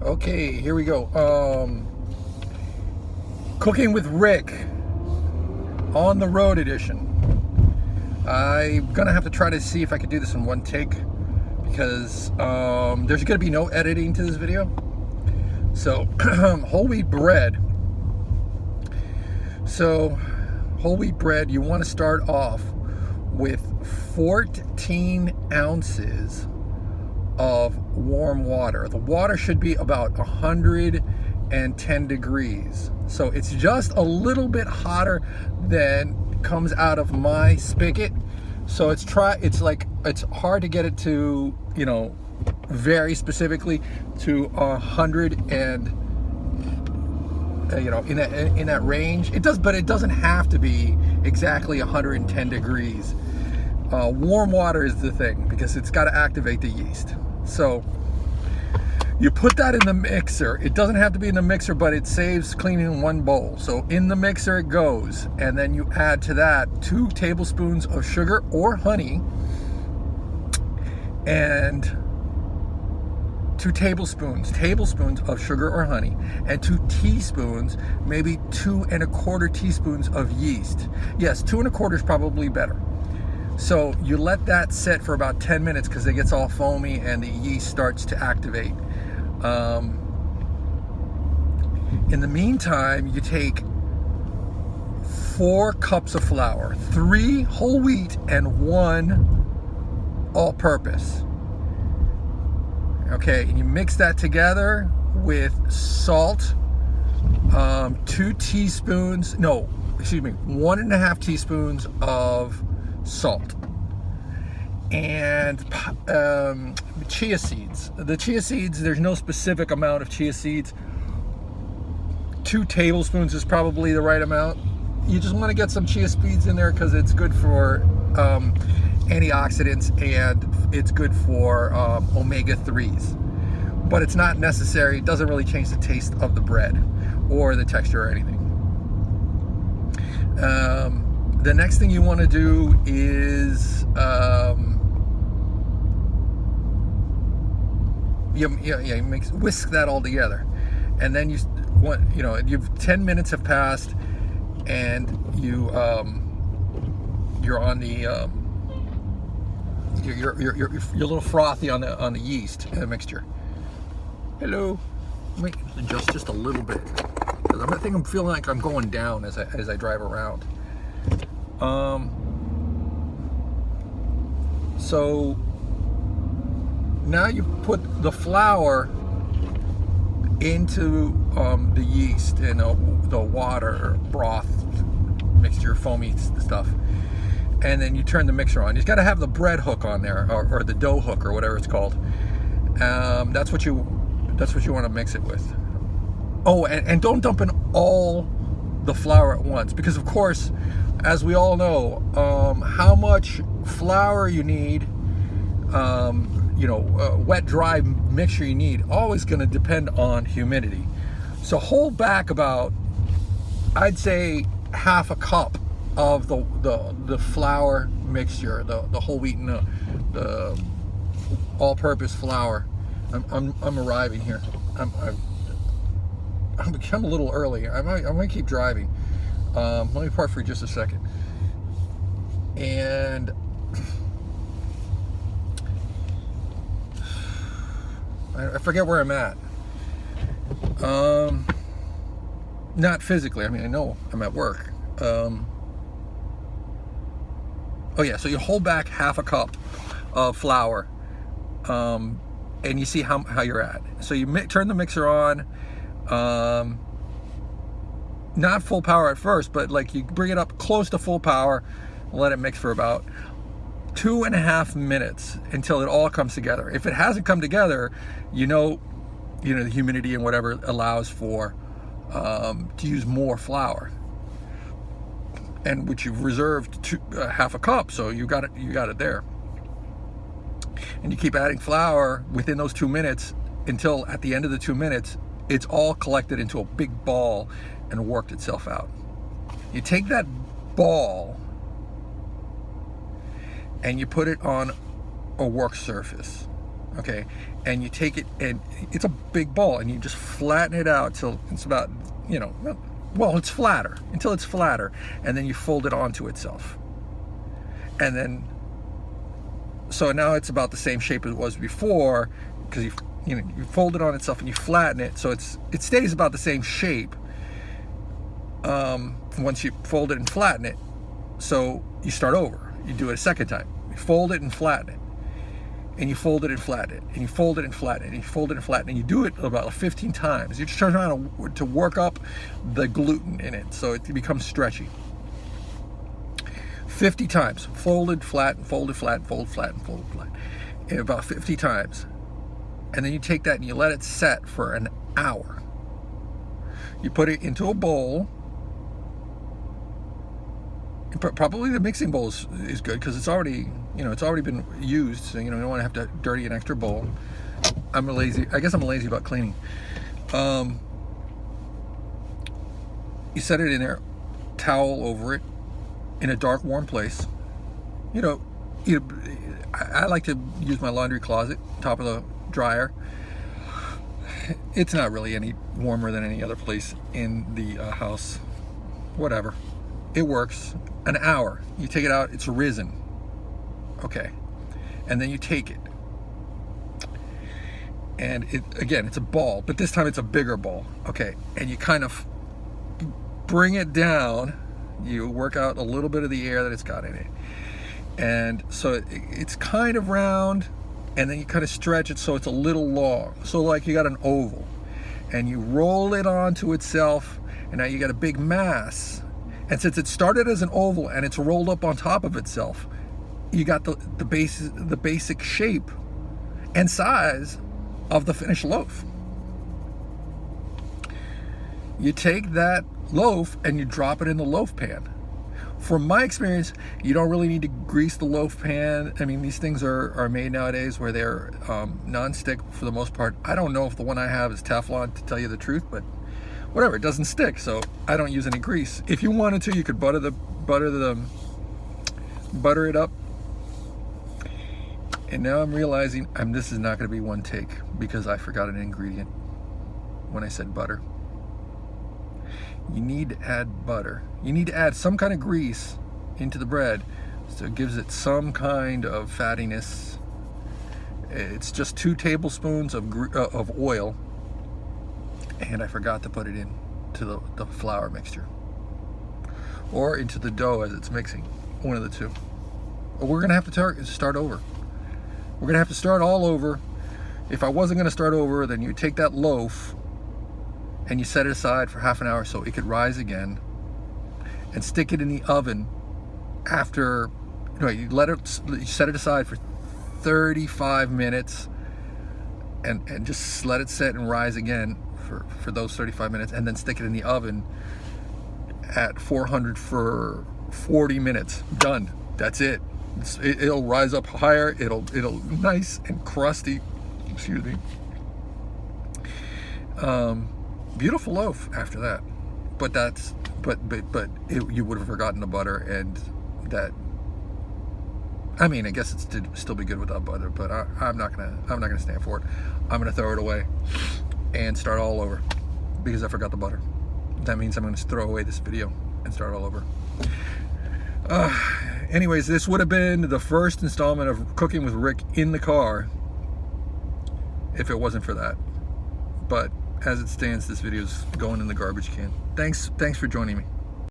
Okay, here we go. Cooking with Rick on the road edition. I'm gonna have to try to see if I could do this in one take because there's gonna be no editing to this video. So whole wheat bread. So whole wheat bread, you want to start off with 14 ounces of warm water. The water should be about 110 degrees. So it's just a little bit hotter than comes out of my spigot. So it's hard to get it to, very specifically to 100 and in that range. It does, but it doesn't have to be exactly 110 degrees. Warm water is the thing because it's got to activate the yeast. So you put that in the mixer. It doesn't have to be in the mixer, but it saves cleaning one bowl. So in the mixer it goes, and then you add to that 2 tablespoons of sugar or honey, and 2 tablespoons of sugar or honey, and 2 teaspoons, maybe 2¼ teaspoons of yeast. Yes, 2¼ is probably better. So you let that sit for about 10 minutes because it gets all foamy and the yeast starts to activate. In the meantime, you take 4 cups of flour, 3 whole wheat and 1 all-purpose. Okay, and you mix that together with salt, 1½ teaspoons of salt, and chia seeds. The chia seeds, there's no specific amount of chia seeds. 2 tablespoons is probably the right amount. You just want to get some chia seeds in there because it's good for antioxidants and it's good for omega-3s. But it's not necessary. It doesn't really change the taste of the bread or the texture or anything. The next thing you want to do is whisk that all together, and then you've 10 minutes have passed, and you're on the you're a little frothy on the yeast mixture. Hello, let me adjust just a little bit because I think I'm feeling like I'm going down as I drive around. So now you put the flour into the yeast and the water broth mixture, foamy stuff, and then you turn the mixer on. You've got to have the bread hook on there, or the dough hook, or whatever it's called. That's what you want to mix it with. Oh, and don't dump in all the flour at once, because of course, as we all know, how much flour you need, wet dry mixture you need, always going to depend on humidity. So hold back about, I'd say, ½ cup of the flour mixture, the whole wheat and the all-purpose flour. I'm arriving here. I'm a little early. I might keep driving. Let me park for just a second. And I forget where I'm at. Not physically. I mean, I know I'm at work. Oh yeah, so you hold back ½ cup of flour, and you see how you're at. So you turn the mixer on. Not full power at first, but like you bring it up close to full power, let it mix for about 2½ minutes until it all comes together. If it hasn't come together, the humidity and whatever allows for to use more flour, and which you've reserved ½ cup, so you got it there. And you keep adding flour within those 2 minutes until at the end of the 2 minutes, it's all collected into a big ball and worked itself out. You take that ball and you put it on a work surface. okay, and you take it, and it's a big ball, and you just flatten it out till it's about, you know, well, it's flatter, until it's flatter, and then you fold it onto itself. And then, so now it's about the same shape as it was before, because you fold it on itself and you flatten it, so it stays about the same shape once you fold it and flatten it. So you start over. You do it a second time. You fold it and flatten it, and you fold it and flatten it, and you fold it and flatten it, and you fold it and flatten it, and you do it about 15 times. You're just trying to work up the gluten in it so it becomes stretchy. 50 times. Folded, flatten, folded, flatten, fold, flatten, fold, flatten. About 50 times. And then you take that and you let it set for an hour. You put it into a bowl. Probably the mixing bowl is good because it's already, it's already been used, so you don't want to have to dirty an extra bowl. I'm lazy. I guess I'm lazy about cleaning. You set it in there, towel over it, in a dark, warm place. I like to use my laundry closet, top of the dryer. It's not really any warmer than any other place in the house. Whatever. It works. An hour. You take it out, it's risen. Okay. And then you take it. And it's a ball, but this time it's a bigger ball. Okay. And you kind of bring it down. You work out a little bit of the air that it's got in it. And so it's kind of round, and then you kind of stretch it so it's a little long. So like you got an oval, and you roll it onto itself, and now you got a big mass. And since it started as an oval and it's rolled up on top of itself, you got the basic shape and size of the finished loaf. You take that loaf and you drop it in the loaf pan. From my experience, you don't really need to grease the loaf pan. I mean, these things are made nowadays where they're non-stick for the most part. I don't know if the one I have is Teflon, to tell you the truth, but whatever, it doesn't stick, so I don't use any grease. If you wanted to, you could butter it up. And now I'm realizing this is not going to be one take because I forgot an ingredient when I said butter. You need to add butter. You need to add some kind of grease into the bread so it gives it some kind of fattiness. It's just 2 tablespoons of oil, and I forgot to put it in to the flour mixture or into the dough as it's mixing. One of the two. But we're gonna have to start over. We're gonna have to start all over. If I wasn't gonna start over, then you take that loaf and you set it aside for half an hour so it could rise again, and stick it in the oven after, you set it aside for 35 minutes and just let it set and rise again for those 35 minutes, and then stick it in the oven at 400 for 40 minutes. Done. That's it. It'll rise up higher. It'll nice and crusty. Excuse me. Beautiful loaf after that, but you would have forgotten the butter, and that. I mean, I guess it'd still be good without butter, but I'm not gonna stand for it. I'm gonna throw it away and start all over because I forgot the butter. That means I'm gonna throw away this video and start all over. Anyways, this would have been the first installment of Cooking with Rick in the car if it wasn't for that. But as it stands, this video is going in the garbage can. Thanks for joining me.